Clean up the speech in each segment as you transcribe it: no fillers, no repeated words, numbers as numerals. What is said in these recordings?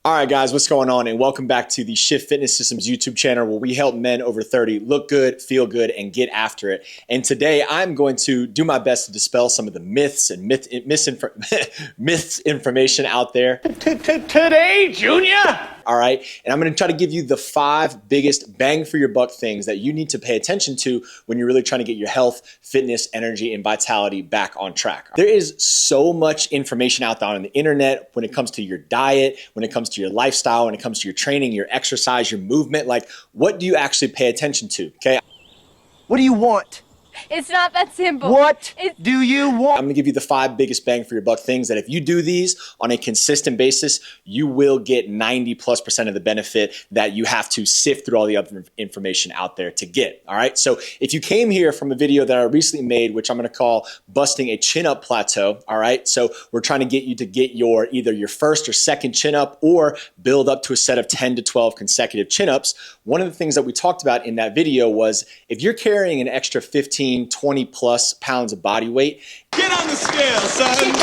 All right, guys, what's going on? And welcome back to the Shift Fitness Systems YouTube channel where we help men over 30 look good, feel good, and get after it. And today I'm going to do my best to dispel some of the myths and misinformation out there. Today, Junior? All right, and I'm going to try to give you the 5 biggest bang for your buck things that you need to pay attention to when you're really trying to get your health, fitness, energy, and vitality back on track. There is so much information out there on the internet when it comes to your diet, when it comes to your lifestyle, when it comes to your training, your exercise, your movement. Like, what do you actually pay attention to? Okay. What do you want? It's not that simple. What do you want? I'm gonna give you the 5 biggest bang for your buck things that if you do these on a consistent basis, you will get 90+% of the benefit that you have to sift through all the other information out there to get. All right. So if you came here from a video that I recently made, which I'm gonna call busting a chin up plateau. All right. So we're trying to get you to get your either your first or second chin up or build up to a set of 10 to 12 consecutive chin ups. One of the things that we talked about in that video was if you're carrying an extra 15, 20 plus pounds of body weight. Get on the scale, son.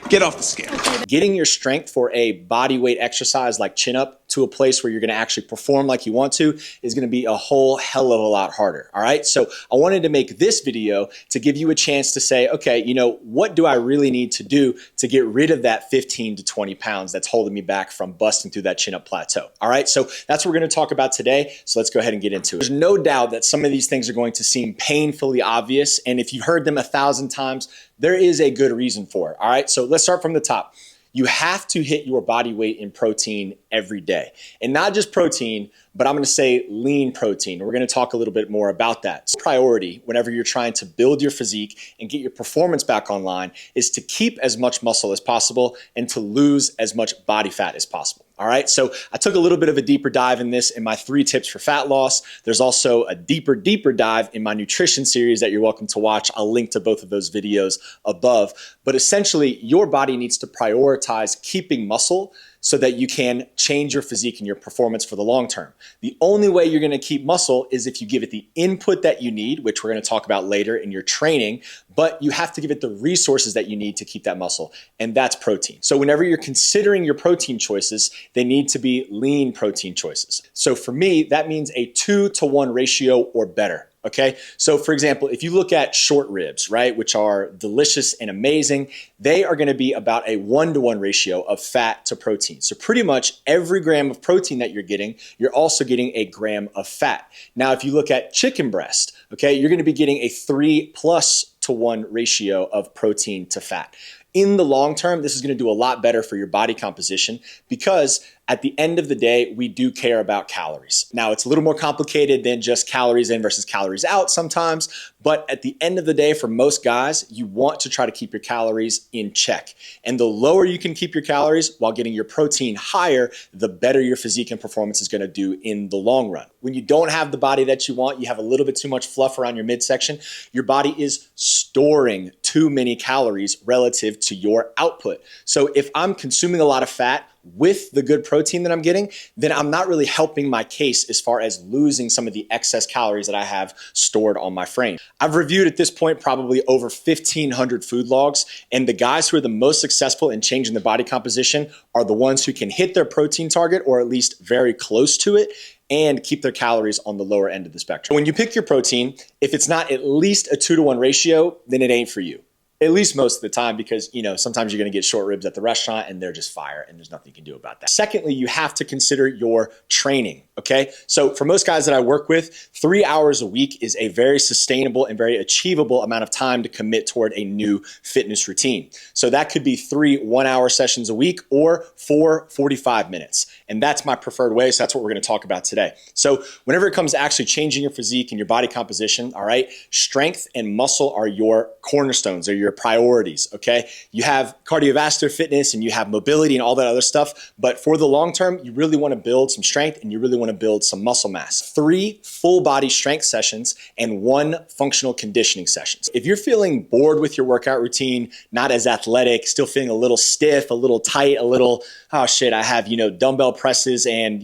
Get off the scale. Getting your strength for a body weight exercise like chin up to a place where you're going to actually perform like you want to is going to be a whole hell of a lot harder. All right. So I wanted to make this video to give you a chance to say, okay, you know, what do I really need to do to get rid of that 15 to 20 pounds that's holding me back from busting through that chin up plateau? All right. So that's what we're going to talk about today. So let's go ahead and get into it. There's no doubt that some of these things are going to seem painfully obvious. And if you've heard them 1,000 times, there is a good reason for it. All right. So let's start from the top. You have to hit your body weight in protein every day. And not just protein, but I'm going to say lean protein. We're going to talk a little bit more about that. So priority whenever you're trying to build your physique and get your performance back online is to keep as much muscle as possible and to lose as much body fat as possible. All right, so I took a little bit of a deeper dive in this in my 3 tips for fat loss. There's also a deeper dive in my nutrition series that you're welcome to watch. I'll link to both of those videos above. But essentially, your body needs to prioritize keeping muscle so that you can change your physique and your performance for the long term. The only way you're gonna keep muscle is if you give it the input that you need, which we're gonna talk about later in your training, but you have to give it the resources that you need to keep that muscle, and that's protein. So whenever you're considering your protein choices, they need to be lean protein choices. So for me, that means a 2-to-1 ratio or better. Okay, so for example, if you look at short ribs, right, which are delicious and amazing, they are going to be about a 1-to-1 ratio of fat to protein. So pretty much every gram of protein that you're getting, you're also getting a gram of fat. Now, if you look at chicken breast, okay, you're going to be getting a 3+to-1 ratio of protein to fat. In the long term, this is going to do a lot better for your body composition because at the end of the day, we do care about calories. Now, it's a little more complicated than just calories in versus calories out sometimes, but at the end of the day, for most guys, you want to try to keep your calories in check. And the lower you can keep your calories while getting your protein higher, the better your physique and performance is going to do in the long run. When you don't have the body that you want, you have a little bit too much fluff around your midsection, your body is storing too many calories relative to your output. So if I'm consuming a lot of fat with the good protein that I'm getting, then I'm not really helping my case as far as losing some of the excess calories that I have stored on my frame. I've reviewed at this point probably over 1,500 food logs, and the guys who are the most successful in changing the body composition are the ones who can hit their protein target or at least very close to it and keep their calories on the lower end of the spectrum. When you pick your protein, if it's not at least a 2-to-1 ratio, then it ain't for you. At least most of the time, because you know sometimes you're going to get short ribs at the restaurant and they're just fire and there's nothing you can do about that. Secondly, you have to consider your training. Okay, so for most guys that I work with, 3 hours a week is a very sustainable and very achievable amount of time to commit toward a new fitness routine. So that could be 3 1-hour sessions a week or 4 45 minutes. And that's my preferred way. So that's what we're going to talk about today. So whenever it comes to actually changing your physique and your body composition, all right, strength and muscle are your cornerstones, they're your priorities. Okay, you have cardiovascular fitness and you have mobility and all that other stuff. But for the long term, you really want to build some strength and you really want to build some muscle mass. 3 full body strength sessions and 1 functional conditioning sessions. If you're feeling bored with your workout routine, not as athletic, still feeling a little stiff, a little tight, a little, oh shit, I have, dumbbell presses and,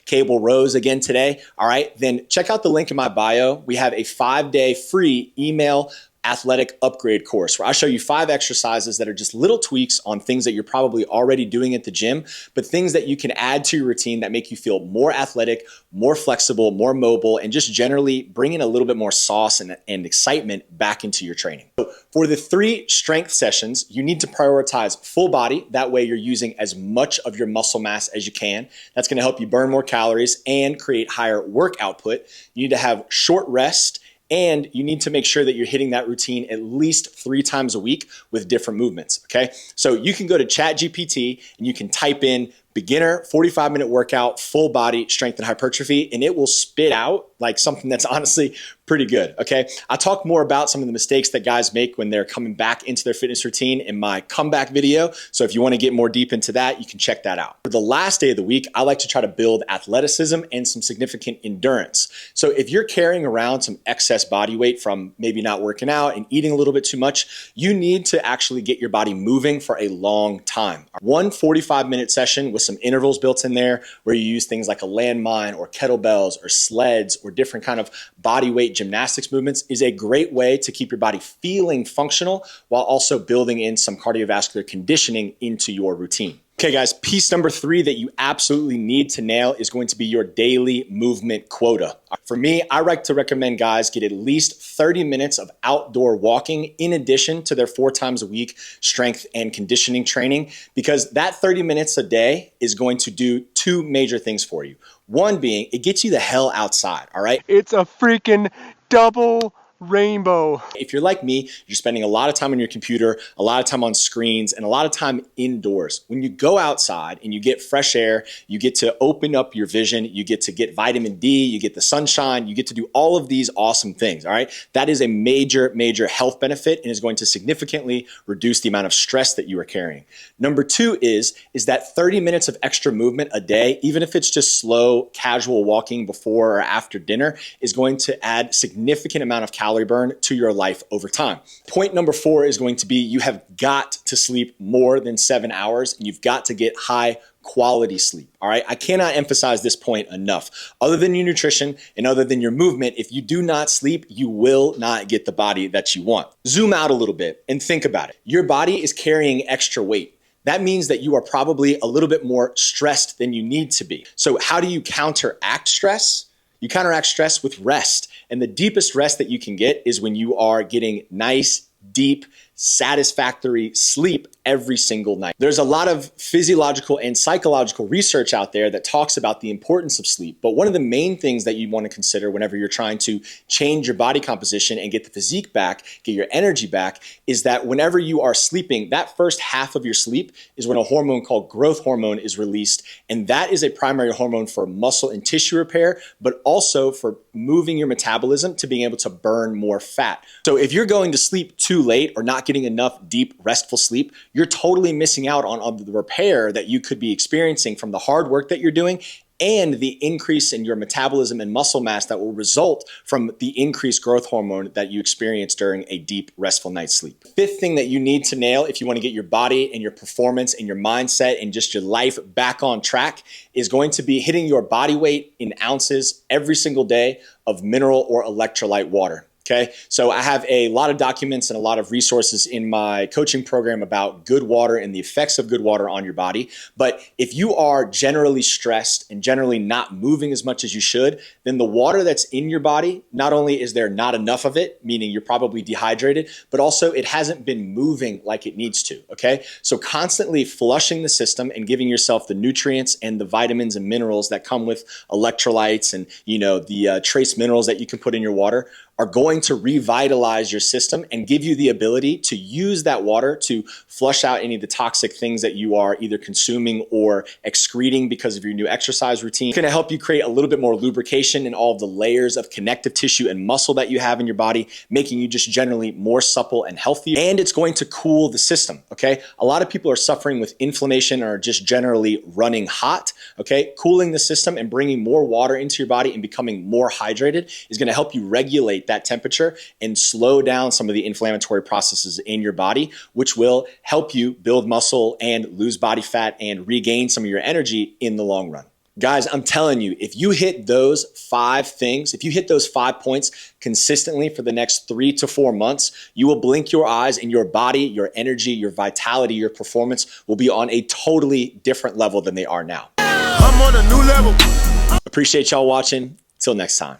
cable rows again today. All right, then check out the link in my bio. We have a 5-day free email athletic upgrade course where I show you 5 exercises that are just little tweaks on things that you're probably already doing at the gym, but things that you can add to your routine that make you feel more athletic, more flexible, more mobile, and just generally bring in a little bit more sauce and excitement back into your training. So for the 3 strength sessions, you need to prioritize full body. That way you're using as much of your muscle mass as you can. That's going to help you burn more calories and create higher work output. You need to have short rest, and you need to make sure that you're hitting that routine at least 3 times a week with different movements, okay? So you can go to ChatGPT and you can type in beginner 45-minute workout, full body strength and hypertrophy, and it will spit out like something that's honestly pretty good, okay? I talk more about some of the mistakes that guys make when they're coming back into their fitness routine in my comeback video. So if you want to get more deep into that, you can check that out. For the last day of the week, I like to try to build athleticism and some significant endurance. So if you're carrying around some excess body weight from maybe not working out and eating a little bit too much, you need to actually get your body moving for a long time. One 45-minute session with some intervals built in there where you use things like a landmine or kettlebells or sleds or different kind of body weight gymnastics movements is a great way to keep your body feeling functional while also building in some cardiovascular conditioning into your routine. Okay guys, piece number 3 that you absolutely need to nail is going to be your daily movement quota. For me, I like to recommend guys get at least 30 minutes of outdoor walking in addition to their 4 times a week strength and conditioning training, because that 30 minutes a day is going to do 2 major things for you. One being, it gets you the hell outside, all right? It's a freaking double rainbow. If you're like me, you're spending a lot of time on your computer, a lot of time on screens, and a lot of time indoors. When you go outside and you get fresh air, you get to open up your vision, you get to get vitamin D, you get the sunshine, you get to do all of these awesome things, all right? That is a major, major health benefit and is going to significantly reduce the amount of stress that you are carrying. Number 2 is that 30 minutes of extra movement a day, even if it's just slow, casual walking before or after dinner, is going to add significant amount of calorie burn to your life over time. Point number 4 is going to be you have got to sleep more than 7 hours and you've got to get high quality sleep, all right? I cannot emphasize this point enough. Other than your nutrition and other than your movement, if you do not sleep, you will not get the body that you want. Zoom out a little bit and think about it. Your body is carrying extra weight. That means that you are probably a little bit more stressed than you need to be. So how do you counteract stress? You counteract stress with rest. And the deepest rest that you can get is when you are getting nice, deep, satisfactory sleep every single night. There's a lot of physiological and psychological research out there that talks about the importance of sleep. But one of the main things that you want to consider whenever you're trying to change your body composition and get the physique back, get your energy back, is that whenever you are sleeping, that first half of your sleep is when a hormone called growth hormone is released. And that is a primary hormone for muscle and tissue repair, but also for moving your metabolism to being able to burn more fat. So if you're going to sleep too late or not getting enough deep, restful sleep, you're totally missing out on the repair that you could be experiencing from the hard work that you're doing and the increase in your metabolism and muscle mass that will result from the increased growth hormone that you experience during a deep, restful night's sleep. Fifth thing that you need to nail if you want to get your body and your performance and your mindset and just your life back on track is going to be hitting your body weight in ounces every single day of mineral or electrolyte water. Okay, so I have a lot of documents and a lot of resources in my coaching program about good water and the effects of good water on your body. But if you are generally stressed and generally not moving as much as you should, then the water that's in your body, not only is there not enough of it, meaning you're probably dehydrated, but also it hasn't been moving like it needs to, okay? So constantly flushing the system and giving yourself the nutrients and the vitamins and minerals that come with electrolytes and, the trace minerals that you can put in your water are going to revitalize your system and give you the ability to use that water to flush out any of the toxic things that you are either consuming or excreting because of your new exercise routine. It's going to help you create a little bit more lubrication in all of the layers of connective tissue and muscle that you have in your body, making you just generally more supple and healthy. And it's going to cool the system, okay? A lot of people are suffering with inflammation or just generally running hot, okay? Cooling the system and bringing more water into your body and becoming more hydrated is going to help you regulate that temperature and slow down some of the inflammatory processes in your body, which will help you build muscle and lose body fat and regain some of your energy in the long run. Guys, I'm telling you, if you hit those 5 things, if you hit those 5 points consistently for the next 3 to 4 months, you will blink your eyes and your body, your energy, your vitality, your performance will be on a totally different level than they are now. I'm on a new level. Appreciate y'all watching. Till next time.